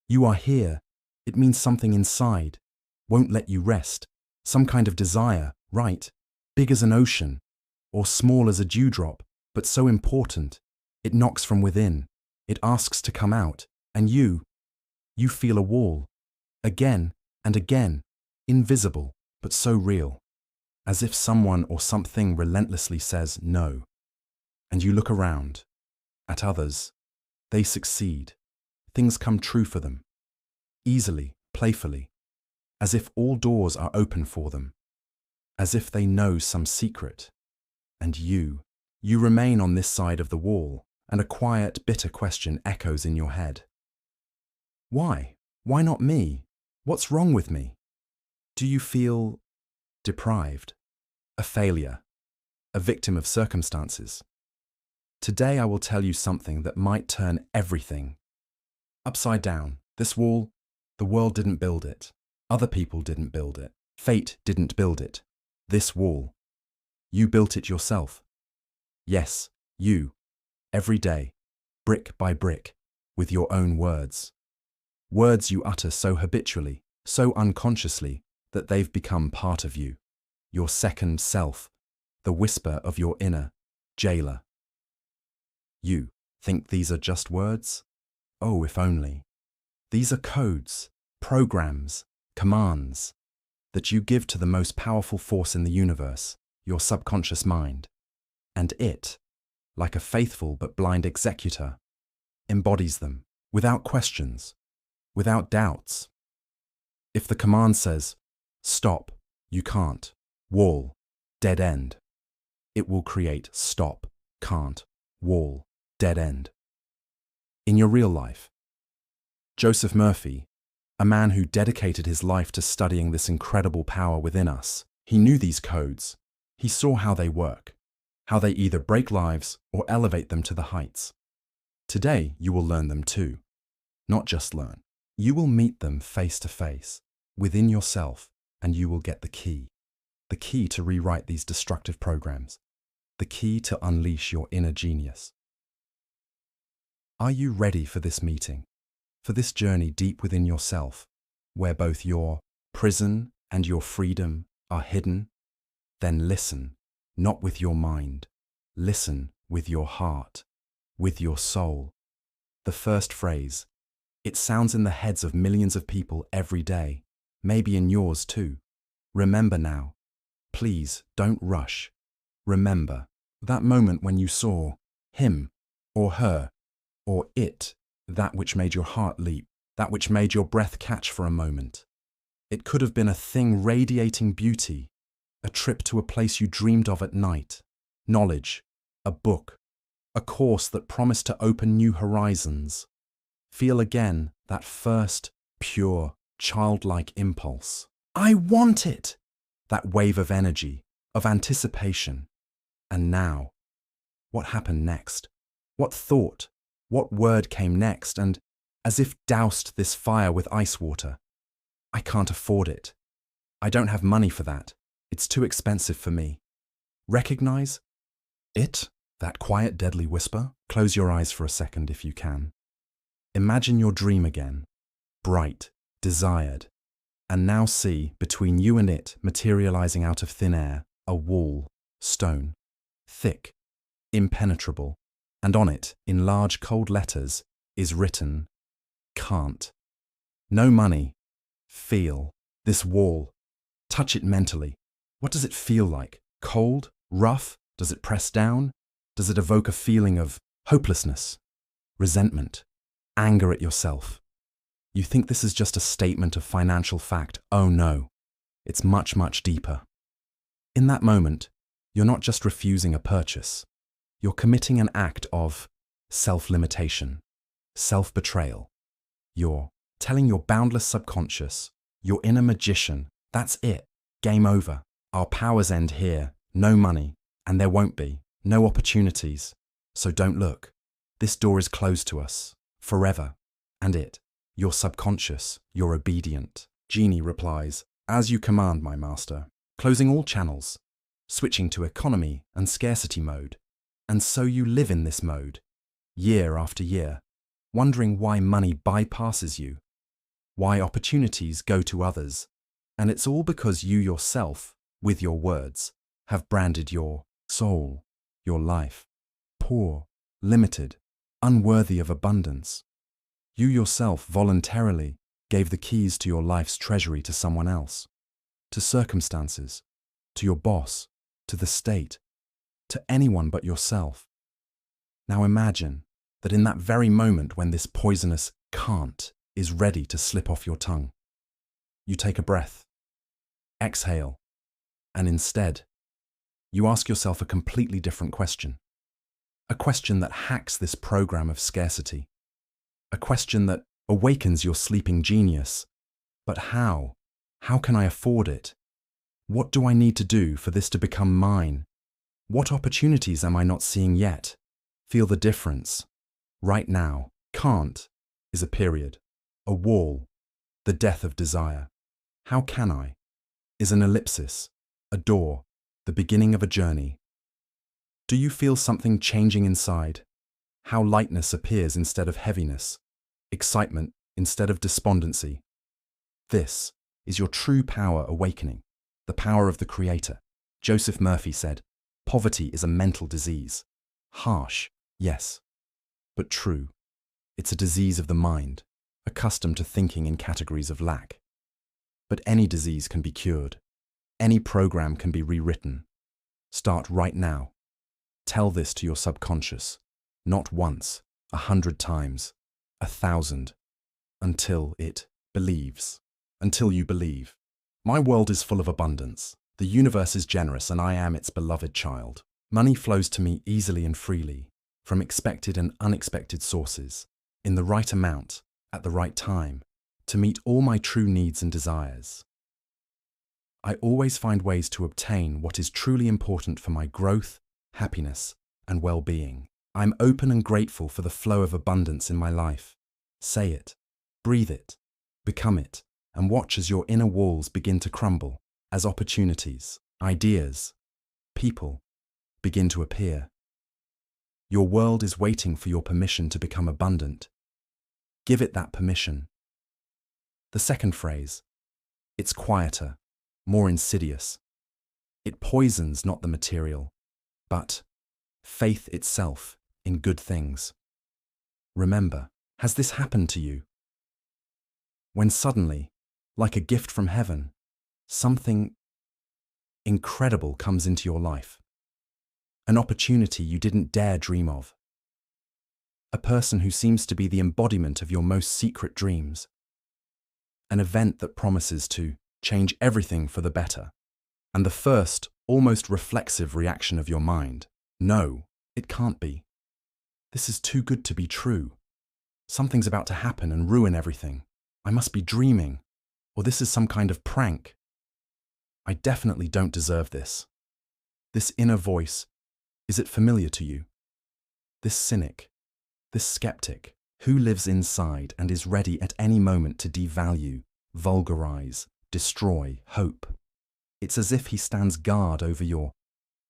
You are here. It means something inside won't let you rest. Some kind of desire, right? Big as an ocean, or small as a dewdrop, but so important. It knocks from within. It asks to come out. And you feel a wall. Again and again. Invisible, but so real. As if someone or something relentlessly says no. And you look around. At others. They succeed. Things come true for them. Easily, playfully. As if all doors are open for them. As if they know some secret. And you remain on this side of the wall, and a quiet, bitter question echoes in your head. Why? Why not me? What's wrong with me? Do you feel deprived? A failure? A victim of circumstances? Today I will tell you something that might turn everything upside down. This wall, the world didn't build it. Other people didn't build it. Fate didn't build it. This wall. You built it yourself. Yes, you. Every day, brick by brick, with your own words. Words you utter so habitually, so unconsciously, that they've become part of you. Your second self, the whisper of your inner jailer. You think these are just words? Oh, if only. These are codes, programs, commands that you give to the most powerful force in the universe, your subconscious mind. And it, like a faithful but blind executor, embodies them without questions, without doubts. If the command says, stop, you can't, wall, dead end, it will create stop, can't, wall, dead end. In your real life, Joseph Murphy, a man who dedicated his life to studying this incredible power within us, he knew these codes. He saw how they work, how they either break lives or elevate them to the heights. Today, you will learn them too. Not just learn. You will meet them face to face, within yourself, and you will get the key to rewrite these destructive programs, the key to unleash your inner genius. Are you ready for this meeting? For this journey deep within yourself, where both your prison and your freedom are hidden? Then listen, not with your mind. Listen with your heart, with your soul. The first phrase, it sounds in the heads of millions of people every day, maybe in yours too. Remember now. Please don't rush. Remember that moment when you saw him or her or it, that which made your heart leap, that which made your breath catch for a moment. It could have been a thing radiating beauty, a trip to a place you dreamed of at night, knowledge, a book, a course that promised to open new horizons. Feel again that first, pure, childlike impulse. I want it! That wave of energy, of anticipation. And now, what happened next? What thought? What word came next, and as if doused this fire with ice water? I can't afford it. I don't have money for that. It's too expensive for me. Recognize it, that quiet, deadly whisper? Close your eyes for a second if you can. Imagine your dream again, bright, desired, and now see, between you and it, materializing out of thin air, a wall, stone, thick, impenetrable. And on it, in large cold letters, is written, can't. No money. Feel this wall. Touch it mentally. What does it feel like? Cold? Rough? Does it press down? Does it evoke a feeling of hopelessness, resentment, anger at yourself? You think this is just a statement of financial fact. Oh no, it's much, much deeper. In that moment, you're not just refusing a purchase. You're committing an act of self-limitation, self-betrayal. You're telling your boundless subconscious, your inner magician, that's it, game over. Our powers end here, no money, and there won't be, no opportunities. So don't look. This door is closed to us, forever. And it, your subconscious, your obedient. Genie replies, as you command, my master, closing all channels, switching to economy and scarcity mode. And so you live in this mode, year after year, wondering why money bypasses you, why opportunities go to others. And it's all because you yourself, with your words, have branded your soul, your life, poor, limited, unworthy of abundance. You yourself voluntarily gave the keys to your life's treasury to someone else, to circumstances, to your boss, to the state, to anyone but yourself. Now imagine that in that very moment when this poisonous can't is ready to slip off your tongue, you take a breath, exhale, and instead, you ask yourself a completely different question. A question that hacks this program of scarcity. A question that awakens your sleeping genius. But how? How can I afford it? What do I need to do for this to become mine? What opportunities am I not seeing yet? Feel the difference. Right now, can't is a period, a wall, the death of desire. How can I is an ellipsis, a door, the beginning of a journey. Do you feel something changing inside? How lightness appears instead of heaviness, excitement instead of despondency. This is your true power awakening, the power of the Creator. Joseph Murphy said, "Poverty is a mental disease. Harsh, yes, but true. It's a disease of the mind, accustomed to thinking in categories of lack. But any disease can be cured. Any program can be rewritten. Start right now. Tell this to your subconscious, not once, 100 times, 1,000, until it believes. Until you believe. My world is full of abundance. The universe is generous and I am its beloved child. Money flows to me easily and freely, from expected and unexpected sources, in the right amount, at the right time, to meet all my true needs and desires. I always find ways to obtain what is truly important for my growth, happiness, and well-being. I'm open and grateful for the flow of abundance in my life. Say it, breathe it, become it, and watch as your inner walls begin to crumble, as opportunities, ideas, people begin to appear. Your world is waiting for your permission to become abundant. Give it that permission. The second phrase, it's quieter, more insidious. It poisons not the material, but faith itself in good things. Remember, has this happened to you? When suddenly, like a gift from heaven, something incredible comes into your life. An opportunity you didn't dare dream of. A person who seems to be the embodiment of your most secret dreams. An event that promises to change everything for the better. And the first, almost reflexive reaction of your mind, no, it can't be. This is too good to be true. Something's about to happen and ruin everything. I must be dreaming, or this is some kind of prank. I definitely don't deserve this. This inner voice, is it familiar to you? This cynic, this skeptic, who lives inside and is ready at any moment to devalue, vulgarize, destroy hope. It's as if he stands guard over your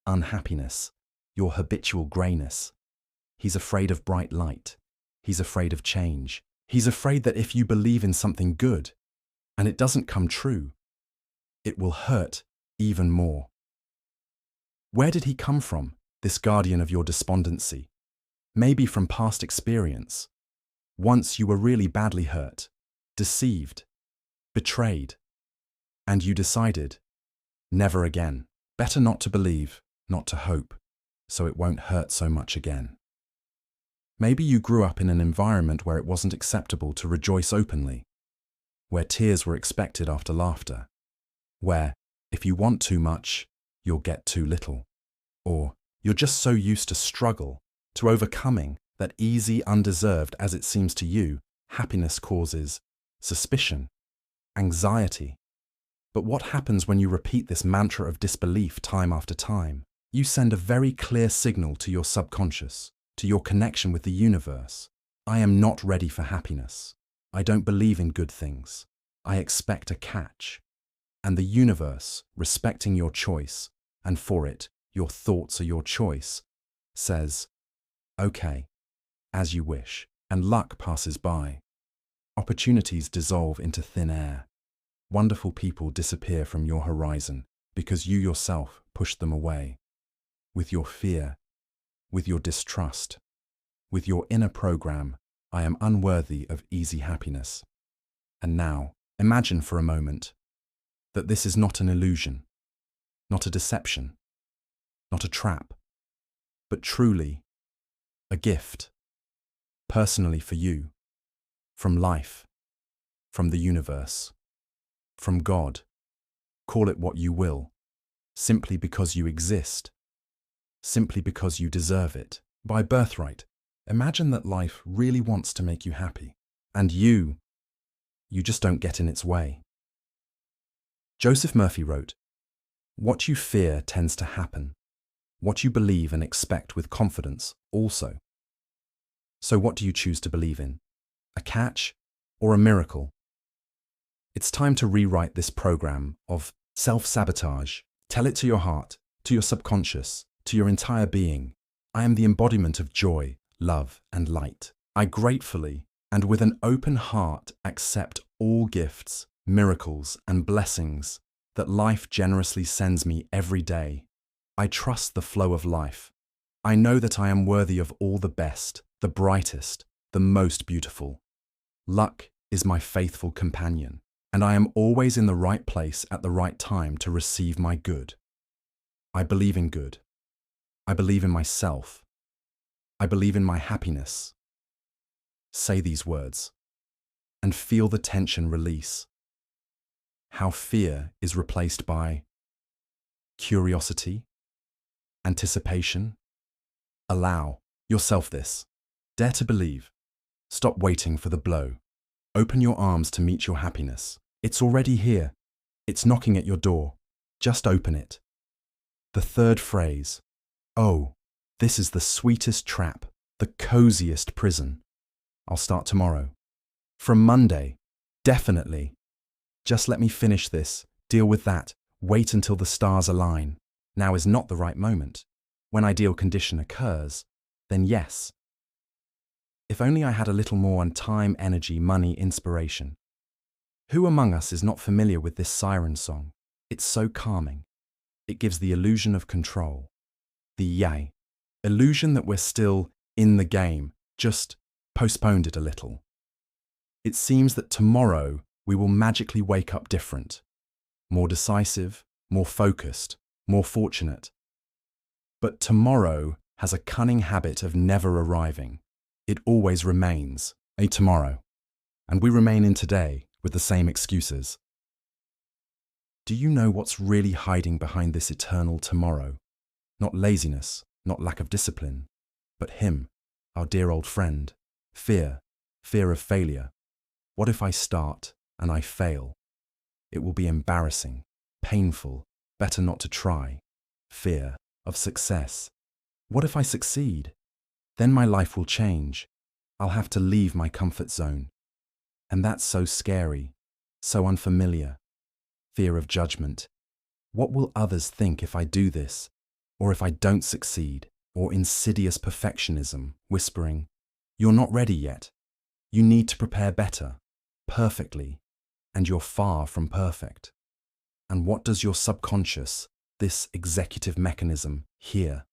unhappiness, your habitual greyness. He's afraid of bright light. He's afraid of change. He's afraid that if you believe in something good, and it doesn't come true, it will hurt even more. Where did he come from, this guardian of your despondency? Maybe from past experience. Once you were really badly hurt, deceived, betrayed, and you decided, never again. Better not to believe, not to hope, so it won't hurt so much again. Maybe you grew up in an environment where it wasn't acceptable to rejoice openly, where tears were expected after laughter, where, if you want too much, you'll get too little, or you're just so used to struggle, to overcoming, that easy, undeserved as it seems to you, happiness causes suspicion, anxiety. But what happens when you repeat this mantra of disbelief time after time? You send a very clear signal to your subconscious, to your connection with the universe. I am not ready for happiness. I don't believe in good things. I expect a catch. And the universe, respecting your choice, and for it, your thoughts are your choice, says, okay, as you wish, and luck passes by. Opportunities dissolve into thin air. Wonderful people disappear from your horizon because you yourself pushed them away. With your fear, with your distrust, with your inner program, I am unworthy of easy happiness. And now, imagine for a moment that this is not an illusion, not a deception, not a trap, but truly a gift, personally for you, from life, from the universe, from God. Call it what you will, simply because you exist, simply because you deserve it. By birthright, imagine that life really wants to make you happy, and you just don't get in its way. Joseph Murphy wrote, "What you fear tends to happen. What you believe and expect with confidence also." So what do you choose to believe in? A catch or a miracle? It's time to rewrite this program of self-sabotage. Tell it to your heart, to your subconscious, to your entire being. I am the embodiment of joy, love, and light. I gratefully and with an open heart accept all gifts, miracles, and blessings that life generously sends me every day. I trust the flow of life. I know that I am worthy of all the best, the brightest, the most beautiful. Luck is my faithful companion, and I am always in the right place at the right time to receive my good. I believe in good. I believe in myself. I believe in my happiness. Say these words and feel the tension release. How fear is replaced by curiosity, anticipation. Allow yourself this. Dare to believe. Stop waiting for the blow. Open your arms to meet your happiness. It's already here. It's knocking at your door. Just open it. The third phrase. Oh, this is the sweetest trap, the coziest prison. I'll start tomorrow. From Monday. Definitely. Just let me finish this, deal with that, wait until the stars align. Now is not the right moment. When ideal condition occurs, then yes. If only I had a little more on time, energy, money, inspiration. Who among us is not familiar with this siren song? It's so calming. It gives the illusion of control. The yay. Illusion that we're still in the game, just postponed it a little. It seems that tomorrow we will magically wake up different, more decisive, more focused, more fortunate. But tomorrow has a cunning habit of never arriving. It always remains a tomorrow, and we remain in today with the same excuses. Do you know what's really hiding behind this eternal tomorrow? Not laziness, not lack of discipline, but him, our dear old friend. Fear of failure. What if I start and I fail? It will be embarrassing, painful, better not to try. Fear of success. What if I succeed? Then my life will change. I'll have to leave my comfort zone. And that's so scary, so unfamiliar. Fear of judgment. What will others think if I do this? Or if I don't succeed? Or insidious perfectionism, whispering, "You're not ready yet. You need to prepare better, perfectly, and you're far from perfect." And what does your subconscious, this executive mechanism, hear?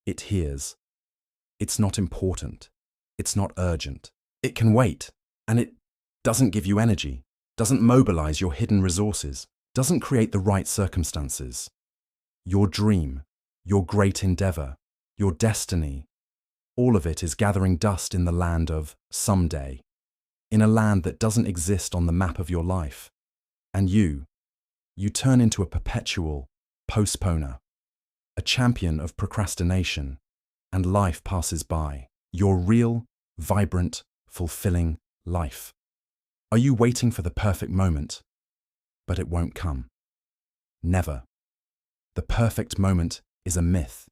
It hears, "It's not important. It's not urgent. It can wait." And it doesn't give you energy, doesn't mobilize your hidden resources, doesn't create the right circumstances. Your dream, your great endeavor, your destiny, all of it is gathering dust in the land of someday, in a land that doesn't exist on the map of your life. And you turn into a perpetual postponer, a champion of procrastination, and life passes by. Your real, vibrant, fulfilling life. Are you waiting for the perfect moment? But it won't come. Never. The perfect moment is a myth,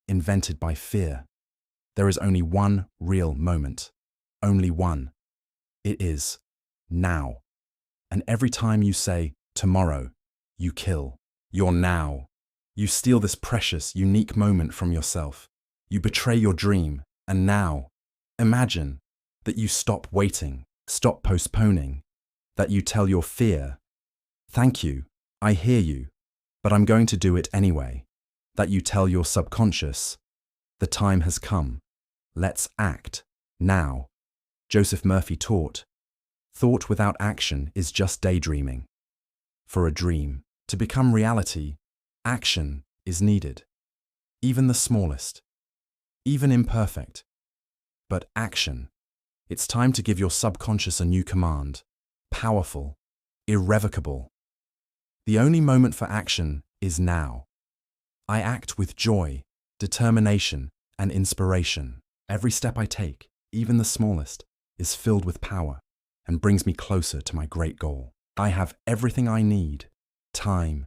invented by fear. There is only one real moment. Only one. It is now. And every time you say tomorrow, you kill your now. You steal this precious, unique moment from yourself. You betray your dream. And now, imagine that you stop waiting. Stop postponing. That you tell your fear, "Thank you, I hear you, but I'm going to do it anyway." That you tell your subconscious, "The time has come. Let's act, now." Joseph Murphy taught, "Thought without action is just daydreaming." For a dream to become reality, action is needed. Even the smallest, even imperfect. But action. It's time to give your subconscious a new command. Powerful, irrevocable. The only moment for action is now. I act with joy, determination, and inspiration. Every step I take, even the smallest, is filled with power and brings me closer to my great goal. I have everything I need: time,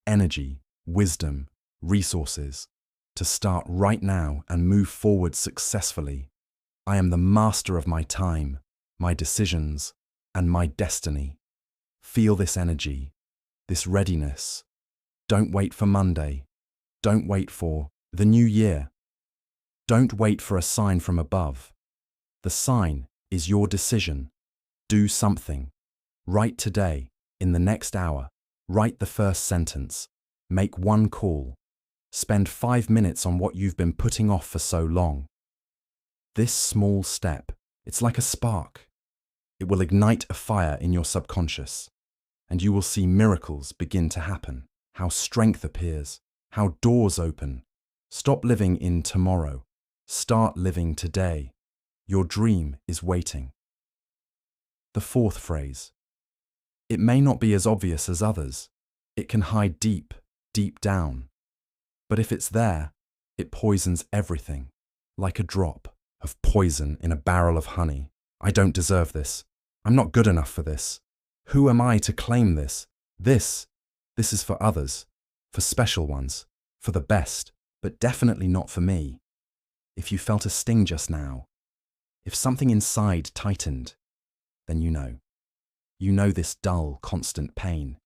energy, wisdom, resources, to start right now and move forward successfully. I am the master of my time, my decisions, and my destiny. Feel this energy, this readiness. Don't wait for Monday. Don't wait for the new year. Don't wait for a sign from above. The sign is your decision. Do something. Write today, in the next hour. Write the first sentence. Make one call. Spend 5 minutes on what you've been putting off for so long. This small step, it's like a spark. It will ignite a fire in your subconscious, and you will see miracles begin to happen. How strength appears, how doors open. Stop living in tomorrow. Start living today. Your dream is waiting. The fourth phrase. It may not be as obvious as others. It can hide deep, deep down. But if it's there, it poisons everything, like a drop of poison in a barrel of honey. I don't deserve this. I'm not good enough for this. Who am I to claim this? This is for others, for special ones, for the best, but definitely not for me. If you felt a sting just now, if something inside tightened, then you know. You know this dull, constant pain,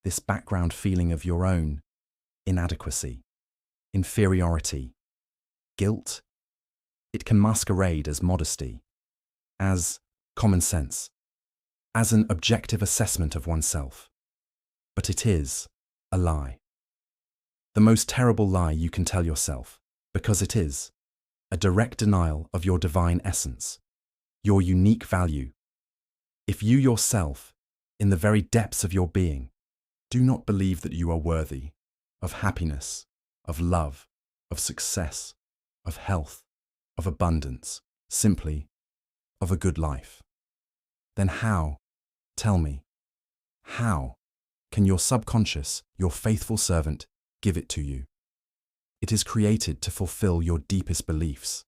this background feeling of your own inadequacy, inferiority, guilt. It can masquerade as modesty, as common sense, as an objective assessment of oneself. But it is a lie. The most terrible lie you can tell yourself, because it is a direct denial of your divine essence, your unique value. If you yourself, in the very depths of your being, do not believe that you are worthy of happiness, of love, of success, of health, of abundance, simply of a good life, then how, tell me, how can your subconscious, your faithful servant, give it to you? It is created to fulfill your deepest beliefs.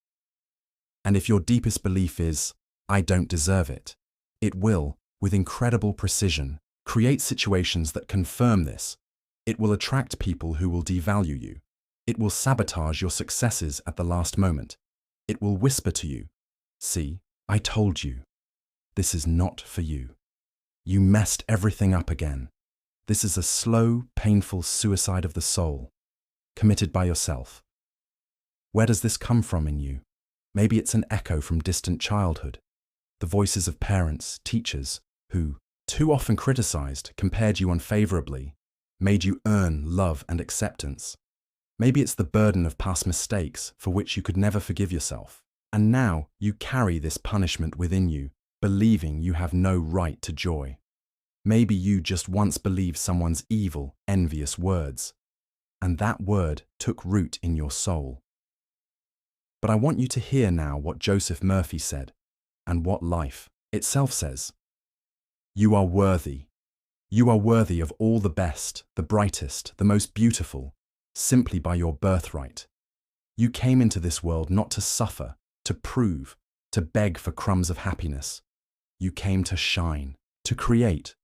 And if your deepest belief is, "I don't deserve it," it will, with incredible precision, create situations that confirm this. It will attract people who will devalue you. It will sabotage your successes at the last moment. It will whisper to you, "See, I told you. This is not for you. You messed everything up again." This is a slow, painful suicide of the soul, committed by yourself. Where does this come from in you? Maybe it's an echo from distant childhood, the voices of parents, teachers, who, too often criticized, compared you unfavorably, made you earn love and acceptance. Maybe it's the burden of past mistakes for which you could never forgive yourself. And now you carry this punishment within you, believing you have no right to joy. Maybe you just once believed someone's evil, envious words, and that word took root in your soul. But I want you to hear now what Joseph Murphy said, and what life itself says. You are worthy. You are worthy of all the best, the brightest, the most beautiful, simply by your birthright. You came into this world not to suffer, to prove, to beg for crumbs of happiness. You came to shine, to create,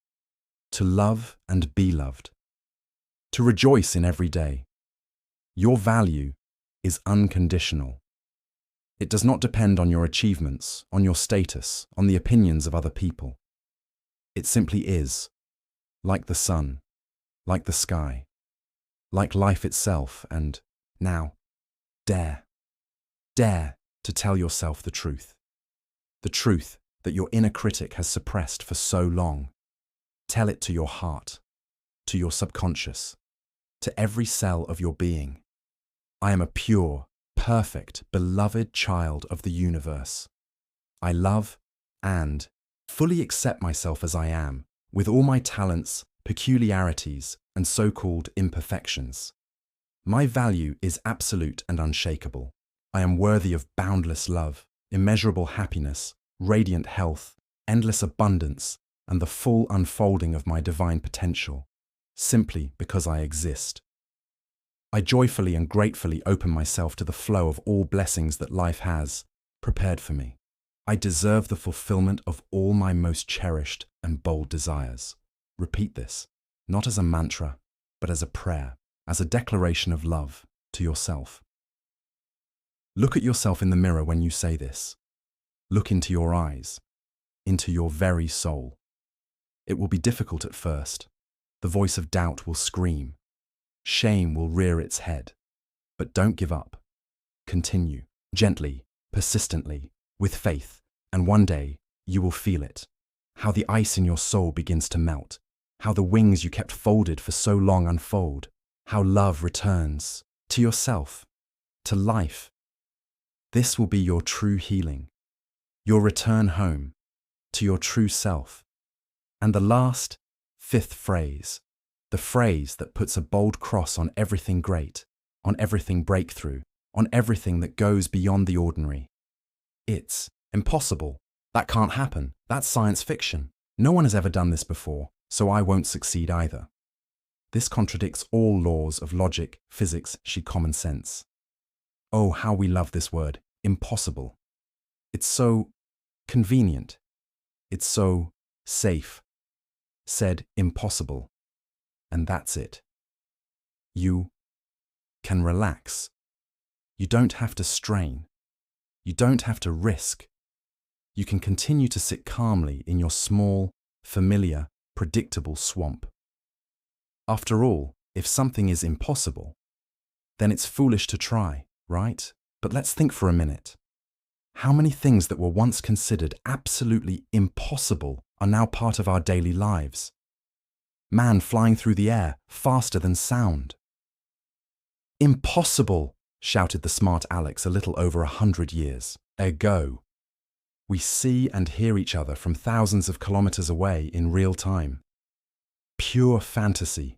to love and be loved, to rejoice in every day. Your value is unconditional. It does not depend on your achievements, on your status, on the opinions of other people. It simply is, like the sun, like the sky, like life itself, and now, dare to tell yourself the truth. The truth that your inner critic has suppressed for so long. Tell it to your heart, to your subconscious, to every cell of your being. I am a pure, perfect, beloved child of the universe. I love and fully accept myself as I am, with all my talents, peculiarities, and so-called imperfections. My value is absolute and unshakable. I am worthy of boundless love, immeasurable happiness, radiant health, endless abundance, and the full unfolding of my divine potential, simply because I exist. I joyfully and gratefully open myself to the flow of all blessings that life has prepared for me. I deserve the fulfillment of all my most cherished and bold desires. Repeat this, not as a mantra, but as a prayer, as a declaration of love to yourself. Look at yourself in the mirror when you say this. Look into your eyes, into your very soul. It will be difficult at first. The voice of doubt will scream. Shame will rear its head. But don't give up. Continue, gently, persistently, with faith, and one day you will feel it. How the ice in your soul begins to melt. How the wings you kept folded for so long unfold. How love returns to yourself, to life. This will be your true healing, your return home to your true self. And the last, fifth phrase, the phrase that puts a bold cross on everything great, on everything breakthrough, on everything that goes beyond the ordinary. It's impossible. That can't happen. That's science fiction. No one has ever done this before, so I won't succeed either. This contradicts all laws of logic, physics, common sense. Oh, how we love this word, impossible. It's so convenient. It's so safe. Said impossible. And that's it. You can relax. You don't have to strain. You don't have to risk. You can continue to sit calmly in your small, familiar, predictable swamp. After all, if something is impossible, then it's foolish to try, right? But let's think for a minute. How many things that were once considered absolutely impossible are now part of our daily lives? Man flying through the air faster than sound. Impossible, shouted the smart Alex a little over 100 years ago. We see and hear each other from thousands of kilometers away in real time. Pure fantasy,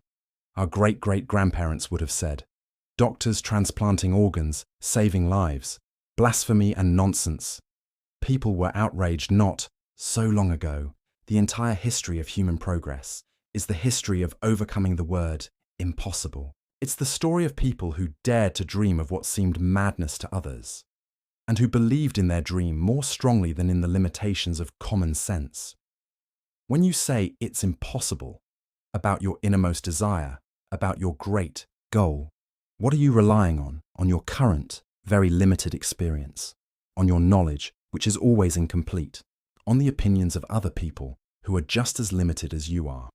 our great-great-grandparents would have said. Doctors transplanting organs, saving lives. Blasphemy and nonsense. People were outraged not so long ago. The entire history of human progress is the history of overcoming the word impossible. It's the story of people who dared to dream of what seemed madness to others, and who believed in their dream more strongly than in the limitations of common sense. When you say it's impossible about your innermost desire, about your great goal, what are you relying on your current, very limited experience, on your knowledge, which is always incomplete, on the opinions of other people who are just as limited as you are?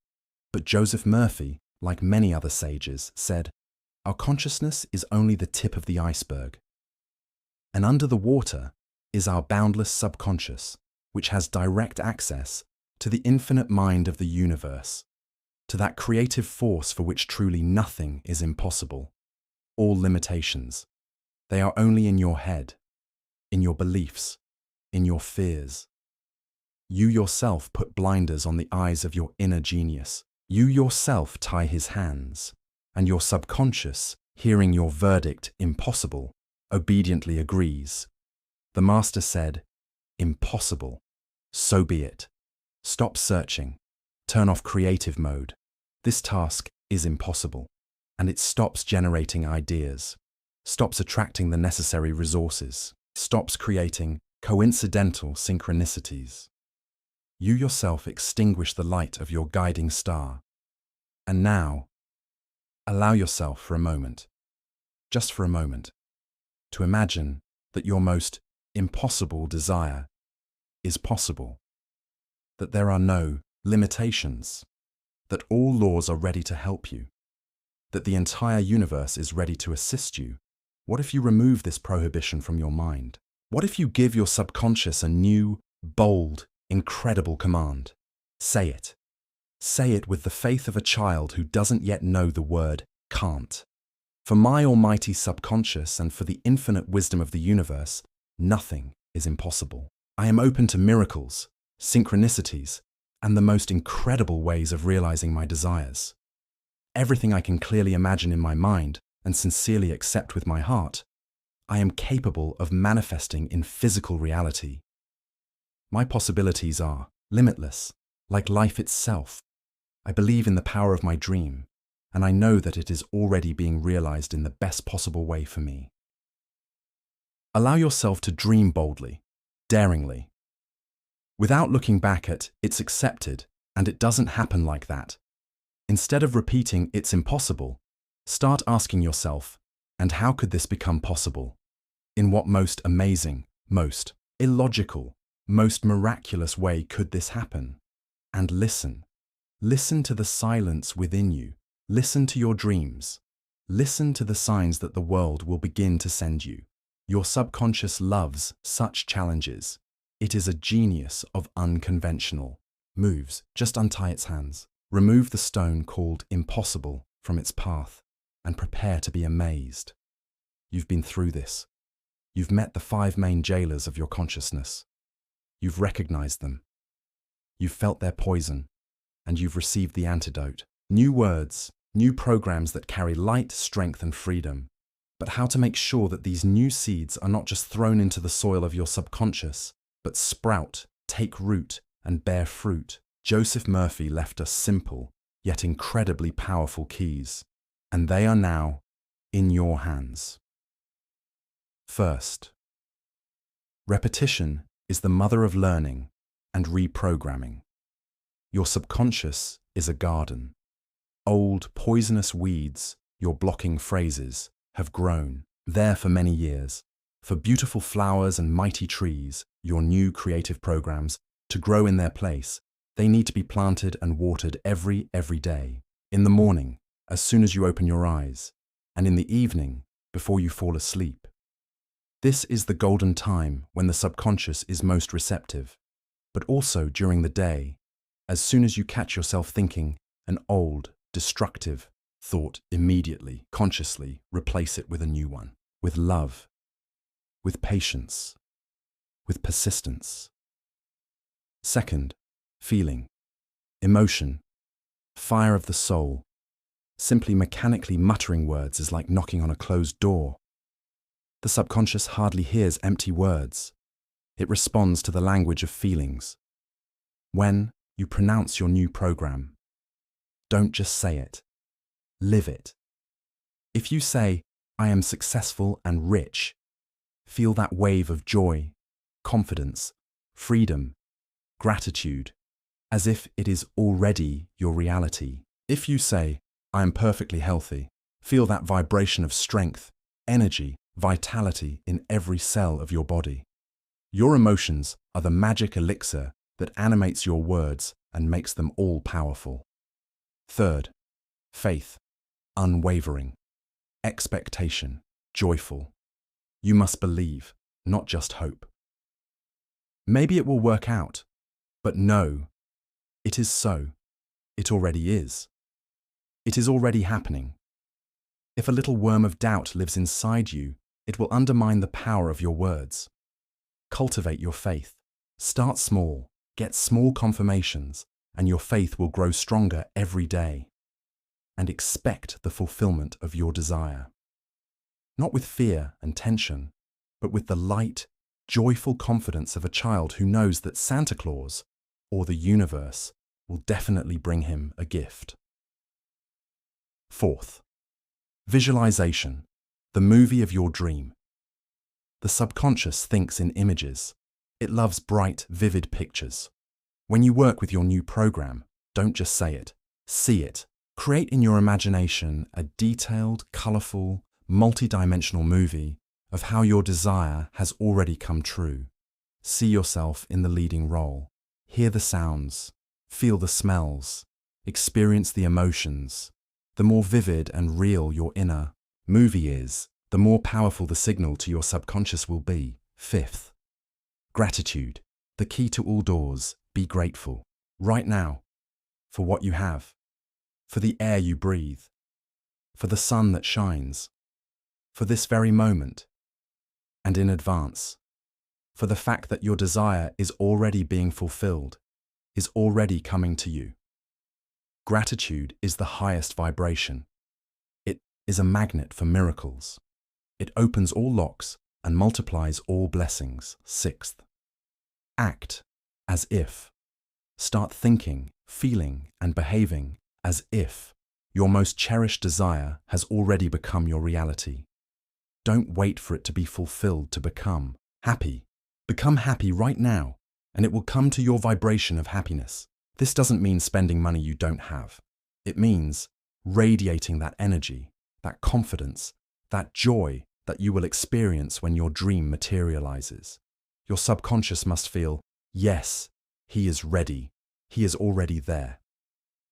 But Joseph Murphy, like many other sages, said, our consciousness is only the tip of the iceberg. And under the water is our boundless subconscious, which has direct access to the infinite mind of the universe, to that creative force for which truly nothing is impossible. All limitations, they are only in your head, in your beliefs, in your fears. You yourself put blinders on the eyes of your inner genius. You yourself tie his hands, and your subconscious, hearing your verdict impossible, obediently agrees. The master said, impossible. So be it. Stop searching. Turn off creative mode. This task is impossible, and it stops generating ideas, stops attracting the necessary resources, stops creating coincidental synchronicities. You yourself extinguish the light of your guiding star. And now, allow yourself for a moment, just for a moment, to imagine that your most impossible desire is possible, that there are no limitations, that all laws are ready to help you, that the entire universe is ready to assist you. What if you remove this prohibition from your mind? What if you give your subconscious a new, bold, incredible command. Say it. Say it with the faith of a child who doesn't yet know the word can't. For my almighty subconscious and for the infinite wisdom of the universe, nothing is impossible. I am open to miracles, synchronicities, and the most incredible ways of realizing my desires. Everything I can clearly imagine in my mind and sincerely accept with my heart, I am capable of manifesting in physical reality. My possibilities are limitless, like life itself. I believe in the power of my dream, and I know that it is already being realized in the best possible way for me. Allow yourself to dream boldly, daringly. Without looking back at "it's accepted" and "it doesn't happen like that." Instead of repeating "it's impossible," start asking yourself, "and how could this become possible? In what most amazing, most illogical, most miraculous way could this happen?" And listen. Listen to the silence within you. Listen to your dreams. Listen to the signs that the world will begin to send you. Your subconscious loves such challenges. It is a genius of unconventional moves. Just untie its hands. Remove the stone called impossible from its path and prepare to be amazed. You've been through this. You've met the 5 main jailers of your consciousness. You've recognized them. You've felt their poison, and you've received the antidote. New words, new programs that carry light, strength, and freedom. But how to make sure that these new seeds are not just thrown into the soil of your subconscious, but sprout, take root, and bear fruit. Joseph Murphy left us simple, yet incredibly powerful keys, and they are now in your hands. First, repetition is the mother of learning and reprogramming. Your subconscious is a garden. Old, poisonous weeds, your blocking phrases, have grown there for many years. For beautiful flowers and mighty trees, your new creative programs, to grow in their place, they need to be planted and watered every day. In the morning, as soon as you open your eyes, and in the evening, before you fall asleep. This is the golden time when the subconscious is most receptive, but also during the day, as soon as you catch yourself thinking an old, destructive thought, immediately, consciously replace it with a new one, with love, with patience, with persistence. Second, feeling, emotion, fire of the soul. Simply mechanically muttering words is like knocking on a closed door. The subconscious hardly hears empty words. It responds to the language of feelings. When you pronounce your new program, don't just say it. Live it. If you say, "I am successful and rich," feel that wave of joy, confidence, freedom, gratitude, as if it is already your reality. If you say, "I am perfectly healthy," feel that vibration of strength, energy, vitality in every cell of your body. Your emotions are the magic elixir that animates your words and makes them all powerful. Third, faith, unwavering, expectation, joyful. You must believe, not just hope. Maybe it will work out, but no, it is so. It already is. It is already happening. If a little worm of doubt lives inside you, it will undermine the power of your words. Cultivate your faith. Start small, get small confirmations, and your faith will grow stronger every day. And expect the fulfillment of your desire. Not with fear and tension, but with the light, joyful confidence of a child who knows that Santa Claus, or the universe, will definitely bring him a gift. Fourth, visualization, the movie of your dream. The subconscious thinks in images. It loves bright, vivid pictures. When you work with your new program, don't just say it, see it. Create in your imagination a detailed, colorful, multi-dimensional movie of how your desire has already come true. See yourself in the leading role. Hear the sounds, feel the smells, experience the emotions. The more vivid and real your inner movie is, the more powerful the signal to your subconscious will be. Fifth, gratitude, The key to all doors: be grateful. Right now, for what you have, for the air you breathe, for the sun that shines, for this very moment, and in advance, for the fact that your desire is already being fulfilled, is already coming to you. Gratitude is the highest vibration. It is a magnet for miracles. It opens all locks and multiplies all blessings. Sixth, act as if. Start thinking, feeling, and behaving as if your most cherished desire has already become your reality. Don't wait for it to be fulfilled to become happy. Become happy right now, and it will come to your vibration of happiness. This doesn't mean spending money you don't have. It means radiating that energy, that confidence, that joy that you will experience when your dream materializes. Your subconscious must feel, yes, he is ready. He is already there.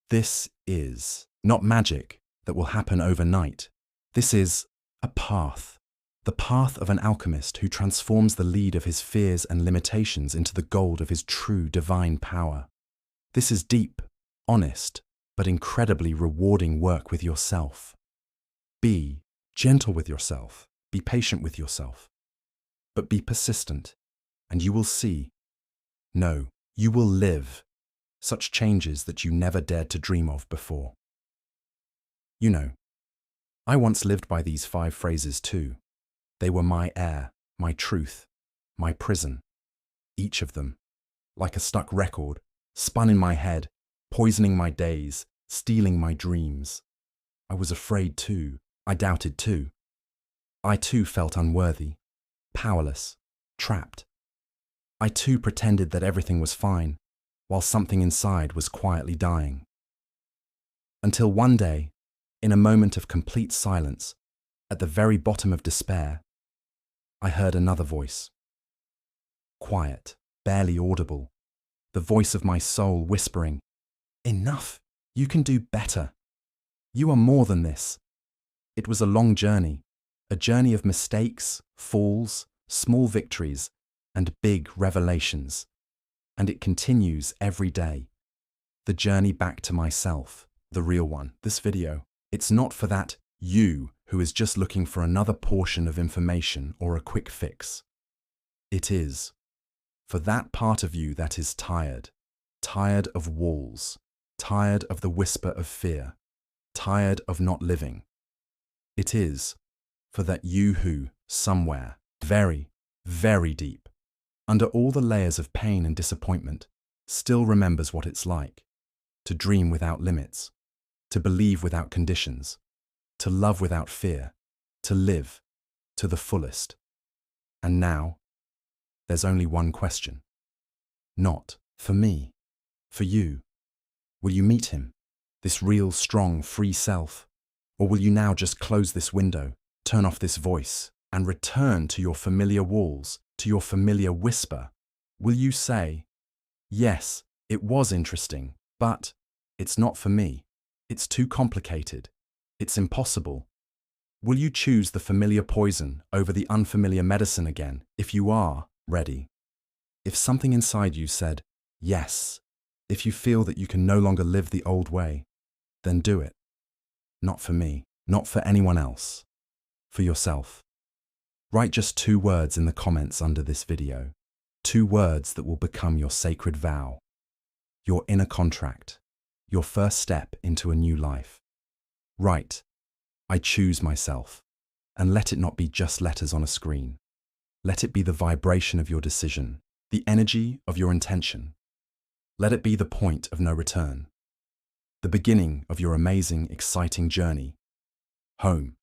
This is not magic that will happen overnight. This is a path. The path of an alchemist who transforms the lead of his fears and limitations into the gold of his true divine power. This is deep, honest, but incredibly rewarding work with yourself. Be gentle with yourself. Be patient with yourself. But be persistent, and you will see. No, you will live such changes that you never dared to dream of before. You know, I once lived by these 5 phrases too. They were my air, my truth, my prison. Each of them, like a stuck record, spun in my head, poisoning my days, stealing my dreams. I was afraid too. I doubted too. I too felt unworthy, powerless, trapped. I too pretended that everything was fine, while something inside was quietly dying. Until one day, in a moment of complete silence, at the very bottom of despair, I heard another voice. Quiet, barely audible, the voice of my soul whispering, "Enough, you can do better. You are more than this." It was a long journey, a journey of mistakes, falls, small victories, and big revelations. And it continues every day. The journey back to myself, the real one. This video, it's not for that you who is just looking for another portion of information or a quick fix. It is for that part of you that is tired, tired of walls, tired of the whisper of fear, tired of not living. It is for that you who, somewhere, very, very deep, under all the layers of pain and disappointment, still remembers what it's like to dream without limits, to believe without conditions, to love without fear, to live to the fullest. And now, there's only one question. Not for me, for you. Will you meet him, this real, strong, free self? Or will you now just close this window, turn off this voice, and return to your familiar walls, to your familiar whisper? Will you say, yes, it was interesting, but it's not for me. It's too complicated. It's impossible. Will you choose the familiar poison over the unfamiliar medicine again if you are ready? If something inside you said, yes, if you feel that you can no longer live the old way, then do it. Not for me, not for anyone else, for yourself. Write just 2 words in the comments under this video. 2 words that will become your sacred vow, your inner contract, your first step into a new life. Write, I choose myself, and let it not be just letters on a screen. Let it be the vibration of your decision, the energy of your intention. Let it be the point of no return, the beginning of your amazing, exciting journey, home,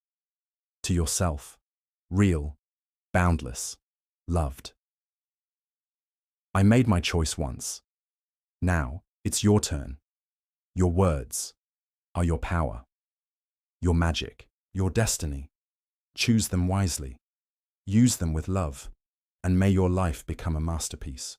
to yourself, real, boundless, loved. I made my choice once. Now it's your turn. Your words are your power, your magic, your destiny. Choose them wisely. Use them with love, and may your life become a masterpiece.